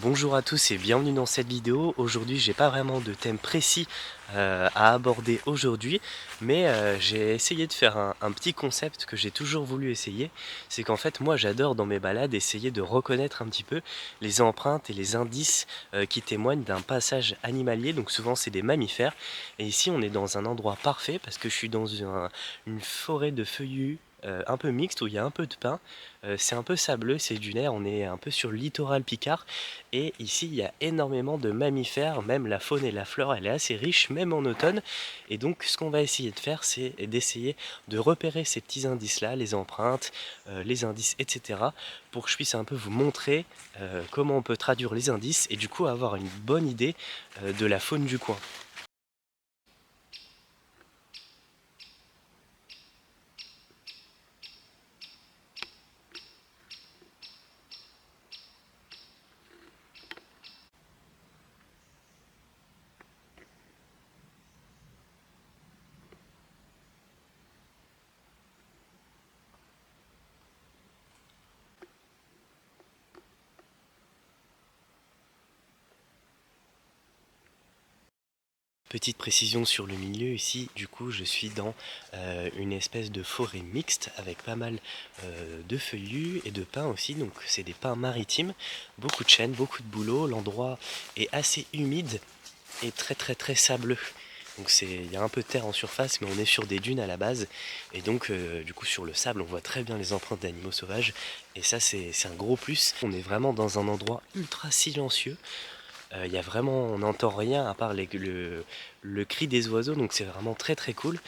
Bonjour à tous et bienvenue dans cette vidéo. Aujourd'hui, j'ai pas vraiment de thème précis à aborder aujourd'hui, mais j'ai essayé de faire un petit concept que j'ai toujours voulu essayer. C'est qu'en fait, moi, j'adore dans mes balades essayer de reconnaître un petit peu les empreintes et les indices qui témoignent d'un passage animalier. Donc souvent, c'est des mammifères. Et ici, on est dans un endroit parfait parce que je suis dans une forêt de feuillus. Un peu mixte où il y a un peu de pin, c'est un peu sableux, c'est dunaire, on est un peu sur le littoral picard. Et ici, il y a énormément de mammifères, même la faune et la flore, elle est assez riche, même en automne. Et donc, ce qu'on va essayer de faire, c'est d'essayer de repérer ces petits indices-là, les empreintes, les indices, etc., pour que je puisse un peu vous montrer comment on peut traduire les indices et du coup avoir une bonne idée de la faune du coin. Petite précision sur le milieu ici, du coup je suis dans une espèce de forêt mixte avec pas mal de feuillus et de pins aussi, donc c'est des pins maritimes, beaucoup de chênes, beaucoup de bouleaux, l'endroit est assez humide et très sableux. Donc il y a un peu de terre en surface mais on est sur des dunes à la base et donc du coup sur le sable on voit très bien les empreintes d'animaux sauvages et ça c'est un gros plus. On est vraiment dans un endroit ultra silencieux. Il y a vraiment, on n'entend rien à part le cri des oiseaux, donc c'est vraiment très cool.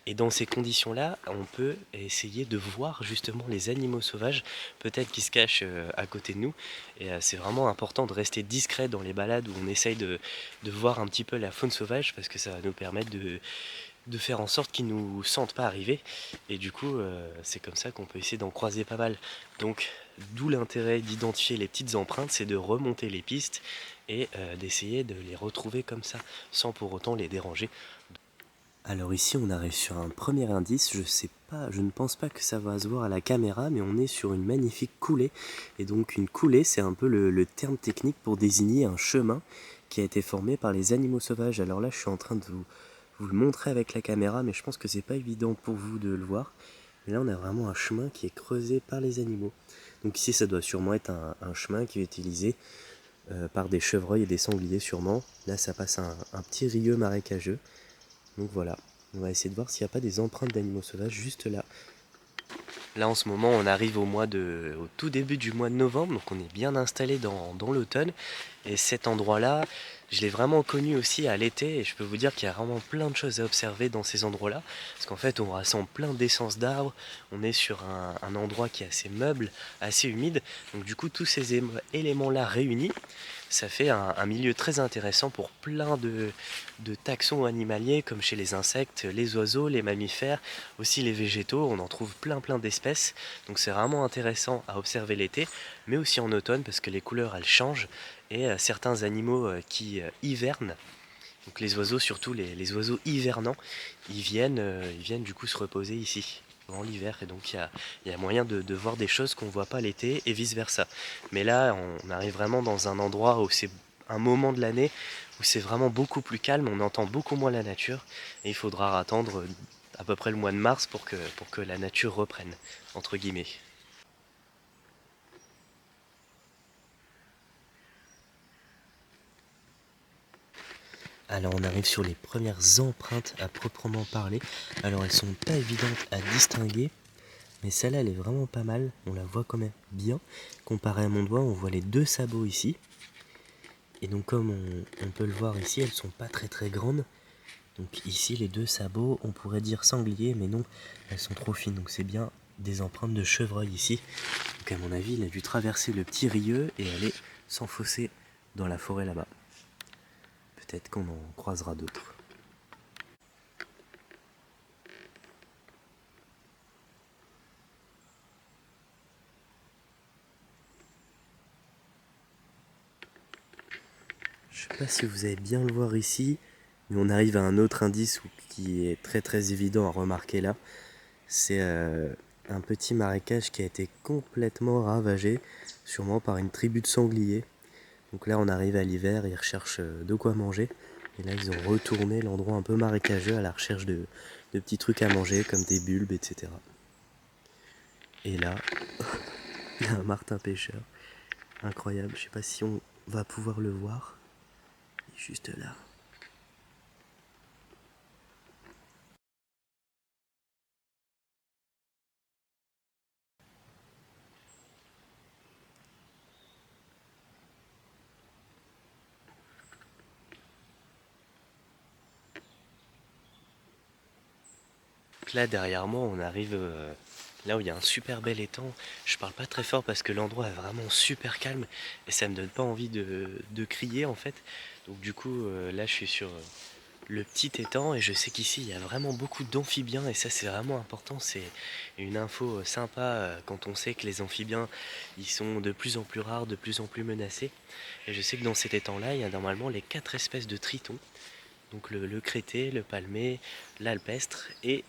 Et dans ces conditions-là, on peut essayer de voir justement les animaux sauvages, peut-être qui se cachent à côté de nous. Et c'est vraiment important de rester discret dans les balades où on essaye de voir un petit peu la faune sauvage, parce que ça va nous permettre de faire en sorte qu'ils nous sentent pas arriver. Et du coup, c'est comme ça qu'on peut essayer d'en croiser pas mal. Donc, d'où l'intérêt d'identifier les petites empreintes, c'est de remonter les pistes et d'essayer de les retrouver comme ça, sans pour autant les déranger. Alors ici on arrive sur un premier indice, je ne pense pas que ça va se voir à la caméra, mais on est sur une magnifique coulée. Et donc une coulée c'est un peu le terme technique pour désigner un chemin qui a été formé par les animaux sauvages. Alors là je suis en train de vous le montrer avec la caméra, mais je pense que c'est pas évident pour vous de le voir. Mais là on a vraiment un chemin qui est creusé par les animaux. Donc ici ça doit sûrement être un chemin qui est utilisé par des chevreuils et des sangliers sûrement. Là ça passe un petit rieux marécageux. Donc voilà, on va essayer de voir s'il n'y a pas des empreintes d'animaux sauvages juste là. Là en ce moment on arrive au tout début du mois de novembre, donc on est bien installé dans l'automne. Et cet endroit-là, je l'ai vraiment connu aussi à l'été et je peux vous dire qu'il y a vraiment plein de choses à observer dans ces endroits-là. Parce qu'en fait on rassemble plein d'essences d'arbres, on est sur un endroit qui est assez meuble, assez humide. Donc du coup tous ces éléments-là réunis, ça fait un milieu très intéressant pour plein de taxons animaliers comme chez les insectes, les oiseaux, les mammifères, aussi les végétaux, on en trouve plein d'espèces. Donc c'est vraiment intéressant à observer l'été, mais aussi en automne parce que les couleurs elles changent et certains animaux qui hivernent, donc les oiseaux surtout les oiseaux hivernants, ils viennent du coup se reposer ici pendant l'hiver et donc il y a moyen de voir des choses qu'on ne voit pas l'été et vice versa. Mais là on arrive vraiment dans un endroit où c'est un moment de l'année où c'est vraiment beaucoup plus calme, on entend beaucoup moins la nature et il faudra attendre à peu près le mois de mars pour que la nature reprenne, entre guillemets. Alors on arrive sur les premières empreintes à proprement parler. Alors elles sont pas évidentes à distinguer, mais celle-là elle est vraiment pas mal. On la voit quand même bien. Comparé à mon doigt, on voit les deux sabots ici. Et donc comme on peut le voir ici, elles sont pas très grandes. Donc ici les deux sabots, on pourrait dire sanglier, mais non, elles sont trop fines. Donc c'est bien des empreintes de chevreuil ici. Donc à mon avis, il a dû traverser le petit rieux et aller s'enfoncer dans la forêt là-bas. Peut-être qu'on en croisera d'autres. Je sais pas si vous allez bien le voir ici, mais on arrive à un autre indice qui est très évident à remarquer là. C'est un petit marécage qui a été complètement ravagé, sûrement par une tribu de sangliers. Donc là on arrive à l'hiver, ils recherchent de quoi manger. Et là ils ont retourné l'endroit un peu marécageux à la recherche de petits trucs à manger comme des bulbes, etc. Et là, il y a un martin pêcheur. Incroyable, je sais pas si on va pouvoir le voir. Il est juste là. Là derrière moi on arrive là où il y a un super bel étang. Je parle pas très fort parce que l'endroit est vraiment super calme et ça me donne pas envie de crier en fait. Donc du coup là je suis sur le petit étang et je sais qu'ici il y a vraiment beaucoup d'amphibiens et ça c'est vraiment important. C'est une info sympa quand on sait que les amphibiens ils sont de plus en plus rares, de plus en plus menacés. Et je sais que dans cet étang là il y a normalement les 4 espèces de tritons. Donc le crété, le palmé, l'alpestre et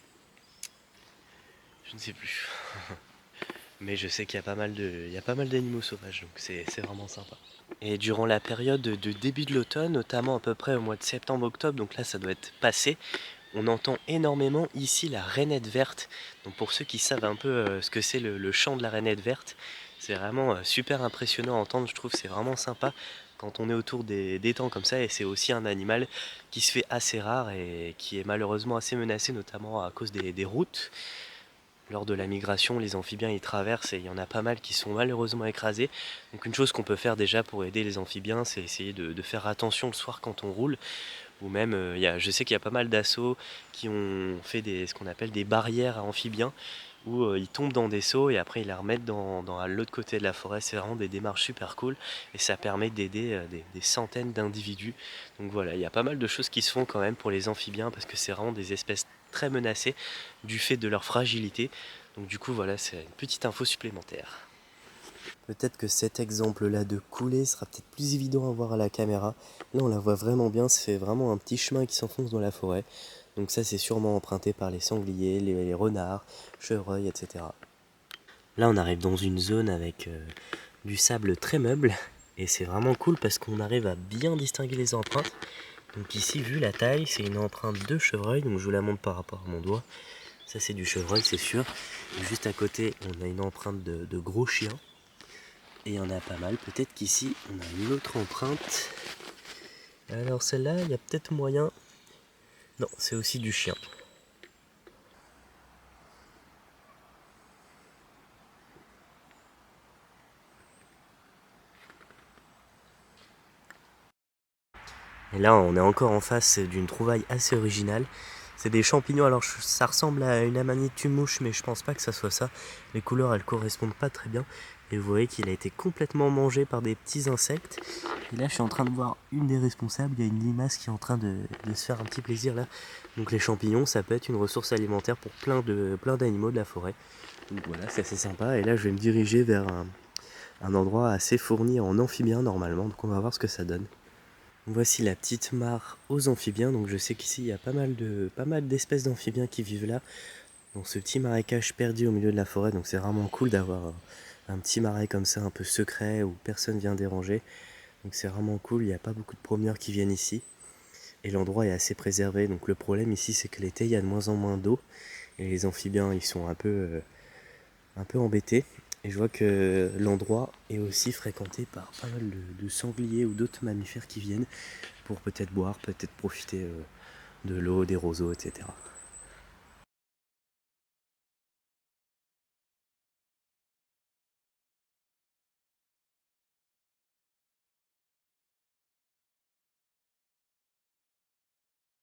je ne sais plus. Mais je sais qu'il y a pas mal d'animaux sauvages, donc c'est vraiment sympa. Et durant la période de début de l'automne, notamment à peu près au mois de septembre-octobre, donc là ça doit être passé, on entend énormément ici la rainette verte. Donc pour ceux qui savent un peu ce que c'est le chant de la rainette verte, c'est vraiment super impressionnant à entendre, je trouve, c'est vraiment sympa quand on est autour des étangs comme ça, et c'est aussi un animal qui se fait assez rare et qui est malheureusement assez menacé, notamment à cause des routes. Lors de la migration, les amphibiens y traversent et il y en a pas mal qui sont malheureusement écrasés. Donc une chose qu'on peut faire déjà pour aider les amphibiens, c'est essayer de faire attention le soir quand on roule. Ou même, je sais qu'il y a pas mal d'assauts qui ont fait ce qu'on appelle des barrières à amphibiens, où ils tombent dans des seaux et après ils la remettent à l'autre côté de la forêt. C'est vraiment des démarches super cool et ça permet d'aider des centaines d'individus. Donc voilà, il y a pas mal de choses qui se font quand même pour les amphibiens parce que c'est vraiment des espèces très menacées du fait de leur fragilité. Donc du coup voilà, c'est une petite info supplémentaire. Peut-être que cet exemple-là de coulée sera peut-être plus évident à voir à la caméra. Là, on la voit vraiment bien, c'est vraiment un petit chemin qui s'enfonce dans la forêt. Donc ça, c'est sûrement emprunté par les sangliers, les renards, chevreuils, etc. Là, on arrive dans une zone avec du sable très meuble. Et c'est vraiment cool parce qu'on arrive à bien distinguer les empreintes. Donc ici, vu la taille, c'est une empreinte de chevreuil. Donc je vous la montre par rapport à mon doigt. Ça, c'est du chevreuil, c'est sûr. Et juste à côté, on a une empreinte de gros chien. Et il y en a pas mal. Peut-être qu'ici, on a une autre empreinte. Alors celle-là, il y a peut-être moyen. Non, c'est aussi du chien. Et là, on est encore en face d'une trouvaille assez originale. C'est des champignons, alors ça ressemble à une amanite mouche, mais je pense pas que ça soit ça. Les couleurs, elles correspondent pas très bien. Et vous voyez qu'il a été complètement mangé par des petits insectes. Et là, je suis en train de voir une des responsables. Il y a une limace qui est en train de se faire un petit plaisir là. Donc les champignons, ça peut être une ressource alimentaire pour plein d'animaux de la forêt. Donc voilà, c'est assez sympa. Et là, je vais me diriger vers un endroit assez fourni en amphibiens normalement. Donc on va voir ce que ça donne. Voici la petite mare aux amphibiens. Donc je sais qu'ici il y a pas mal d'espèces d'amphibiens qui vivent là, dans ce petit marécage perdu au milieu de la forêt. Donc c'est vraiment cool d'avoir un petit marais comme ça, un peu secret, où personne vient déranger. Donc c'est vraiment cool, il n'y a pas beaucoup de promeneurs qui viennent ici. Et l'endroit est assez préservé. Donc le problème ici, c'est que l'été, il y a de moins en moins d'eau. Et les amphibiens, ils sont un peu embêtés. Et je vois que l'endroit est aussi fréquenté par pas mal de sangliers ou d'autres mammifères qui viennent pour peut-être boire, peut-être profiter de l'eau, des roseaux, etc.